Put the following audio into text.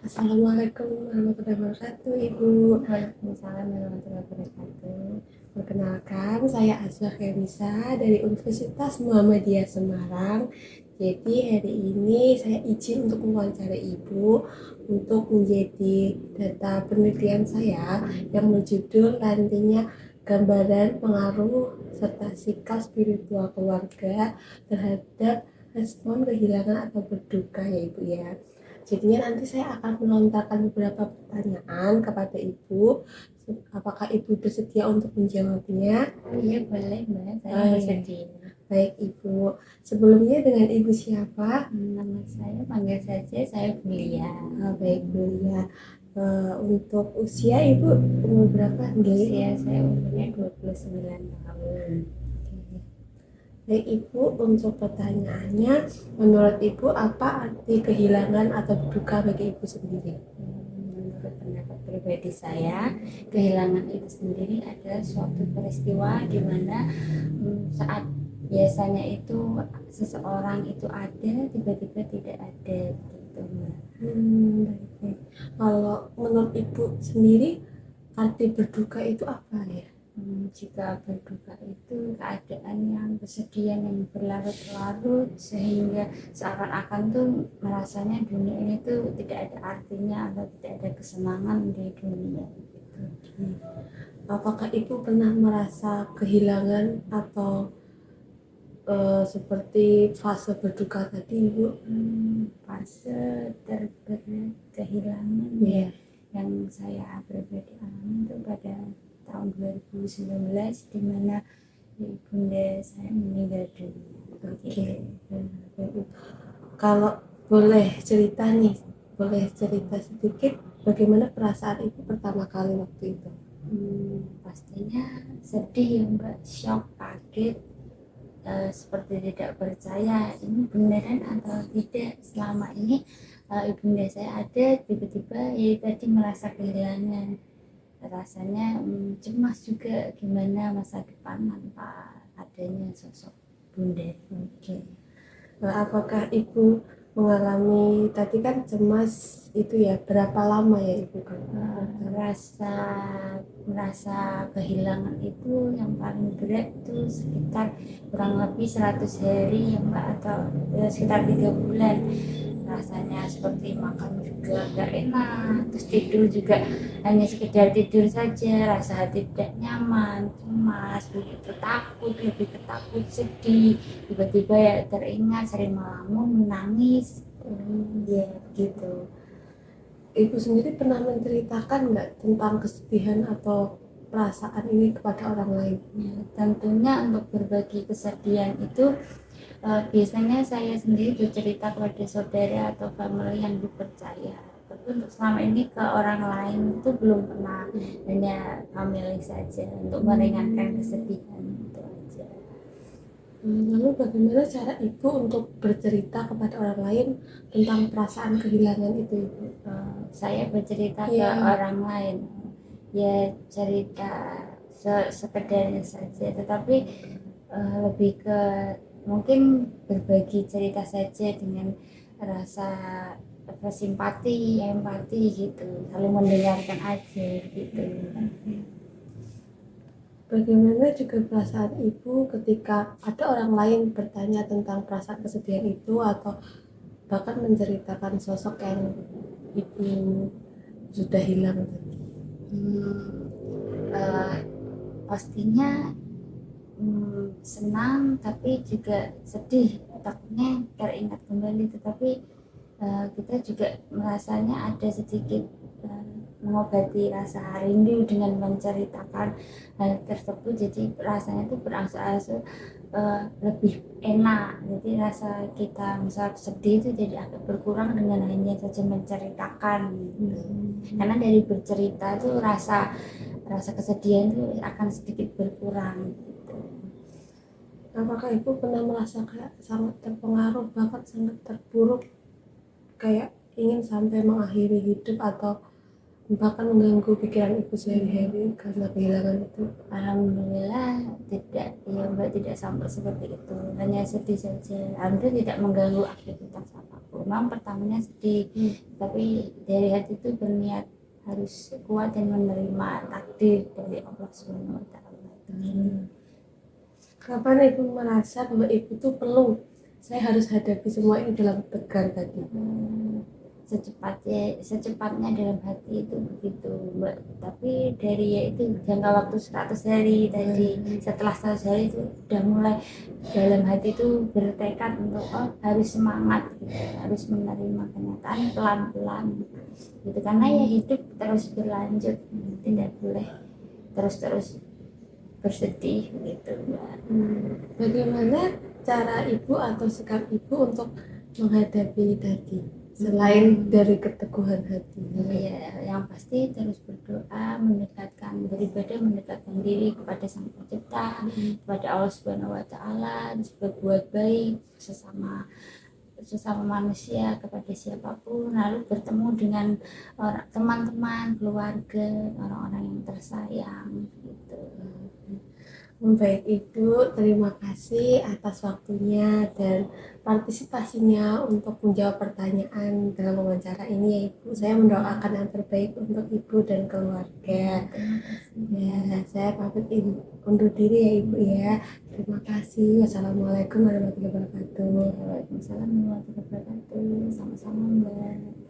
Assalamualaikum warahmatullahi wabarakatuh, Ibu. Waalaikumsalam warahmatullahi wabarakatuh. Perkenalkan, saya Azwa Kemisa dari Universitas Muhammadiyah Semarang. Jadi hari ini saya izin untuk mewawancarai Ibu untuk menjadi data penelitian saya yang berjudul nantinya gambaran pengaruh serta sikap spiritual keluarga terhadap respon kehilangan atau berduka ya Ibu ya. Jadinya nanti saya akan melontarkan beberapa pertanyaan kepada Ibu. Apakah Ibu bersedia untuk menjawabnya? Iya boleh Mbak, saya bersedia. Baik Ibu. Sebelumnya dengan Ibu siapa? Nama saya panggil saja saya Bulia. Baik Bulia. Untuk usia Ibu umur berapa? Usia saya umurnya 29 tahun. Baik Ibu, untuk pertanyaannya, menurut Ibu apa arti kehilangan atau berduka bagi Ibu sendiri? Menurut pendapat pribadi saya, kehilangan itu sendiri adalah suatu peristiwa di mana saat biasanya itu seseorang itu ada, tiba-tiba tidak ada gitu Mbak. Baik. Kalau menurut Ibu sendiri, arti berduka itu apa ya? Jika berduka itu keadaan yang kesedihan yang berlarut-larut sehingga seakan-akan tuh merasanya dunia ini tuh tidak ada artinya atau tidak ada kesenangan di dunia gitu. Apakah Ibu pernah merasa kehilangan atau seperti fase berduka tadi Ibu? Fase terberat kehilangan Iya. yang saya pribadi alami itu pada tahun 2019 di mana ibunda saya meninggal dunia. Oke. Kalau boleh cerita nih, boleh cerita sedikit bagaimana perasaan Ibu pertama kali waktu itu? Pastinya sedih ya Mbak, shock, kaget, seperti tidak percaya ini beneran atau tidak. Selama ini ibunda saya ada, tiba-tiba ya tadi merasa kehilangan, rasanya cemas juga gimana masa depan tanpa adanya sosok bunda. Oke. Apakah Ibu mengalami tadi kan cemas itu ya, berapa lama ya Ibu kan? Merasa kehilangan itu yang paling berat tuh sekitar kurang lebih 100 hari ya Mbak, atau sekitar 3 bulan. Rasanya seperti makan juga gak enak, terus tidur juga hanya sekedar tidur saja, rasa hati tidak nyaman, cemas, begitu takut, lebih ketakut, sedih, tiba-tiba ya teringat sering melamun, menangis, ya gitu. Ibu sendiri pernah menceritakan nggak tentang kesedihan atau perasaan ini kepada orang lain? Ya, tentunya untuk berbagi kesedihan itu biasanya saya sendiri bercerita kepada saudara atau family yang dipercaya. Tapi untuk selama ini ke orang lain itu belum pernah, hanya family saja untuk meringankan kesedihan itu aja. Lalu bagaimana cara Ibu untuk bercerita kepada orang lain tentang perasaan kehilangan itu Ibu? Saya bercerita ke orang lain, ya cerita sekedarnya saja, tetapi lebih ke mungkin berbagi cerita saja dengan rasa simpati, empati gitu, saling mendengarkan aja gitu. Bagaimana juga perasaan Ibu ketika ada orang lain bertanya tentang perasaan kesedihan itu atau bahkan menceritakan sosok yang Ibu sudah hilang tadi? Pastinya senang tapi juga sedih, takutnya teringat kembali, tetapi kita juga merasanya ada sedikit mengobati rasa rindu dengan menceritakan hal tersebut, jadi rasanya itu berangsur-angsur lebih enak. Jadi rasa kita misal sedih itu jadi agak berkurang dengan hanya saja menceritakan gitu. Karena dari bercerita itu rasa kesedihan itu akan sedikit berkurang gitu. Apakah Ibu pernah merasa kayak sangat terpengaruh bahkan sangat terpuruk, kayak ingin sampai mengakhiri hidup atau bahkan mengganggu pikiran ibu sehari-hari karena kehilangan itu? Alhamdulillah tidak, ya Mbak, tidak sampai seperti itu, hanya sedih saja. Alhamdulillah tidak mengganggu aktivitas apapun. Memang pertamanya sedih, tapi dari hati itu berniat harus kuat dan menerima takdir dari Allah Subhanahu wa Ta'ala. Kapan ibu merasa bahwa ibu tuh perlu, saya harus hadapi semua ini dalam tegar tadi? Secepatnya dalam hati itu begitu Mbak, tapi dari yaitu jangka waktu 100 hari tadi, setelah 100 hari itu udah mulai dalam hati itu bertekad untuk harus semangat gitu, harus menerima kenyataan pelan-pelan gitu, karena ya hidup terus berlanjut, tidak boleh terus-terus bersedih gitu Mbak. Bagaimana cara ibu atau sikap ibu untuk menghadapi ini tadi, selain dari keteguhan hati? Ya, yang pasti terus berdoa, beribadah, mendekatkan diri kepada Sang Pencipta, kepada Allah Subhanahu wa Ta'ala, berbuat baik sesama manusia, kepada siapapun, lalu bertemu dengan teman-teman, keluarga, orang-orang yang tersayang gitu. Baik Ibu, terima kasih atas waktunya dan partisipasinya untuk menjawab pertanyaan dalam wawancara ini ya Ibu. Saya mendoakan yang terbaik untuk Ibu dan keluarga. Terima kasih. Ya, saya pamit undur diri ya Ibu ya. Terima kasih. Wassalamualaikum warahmatullahi wabarakatuh. Waalaikumsalam warahmatullahi wabarakatuh. Sama-sama Mbak.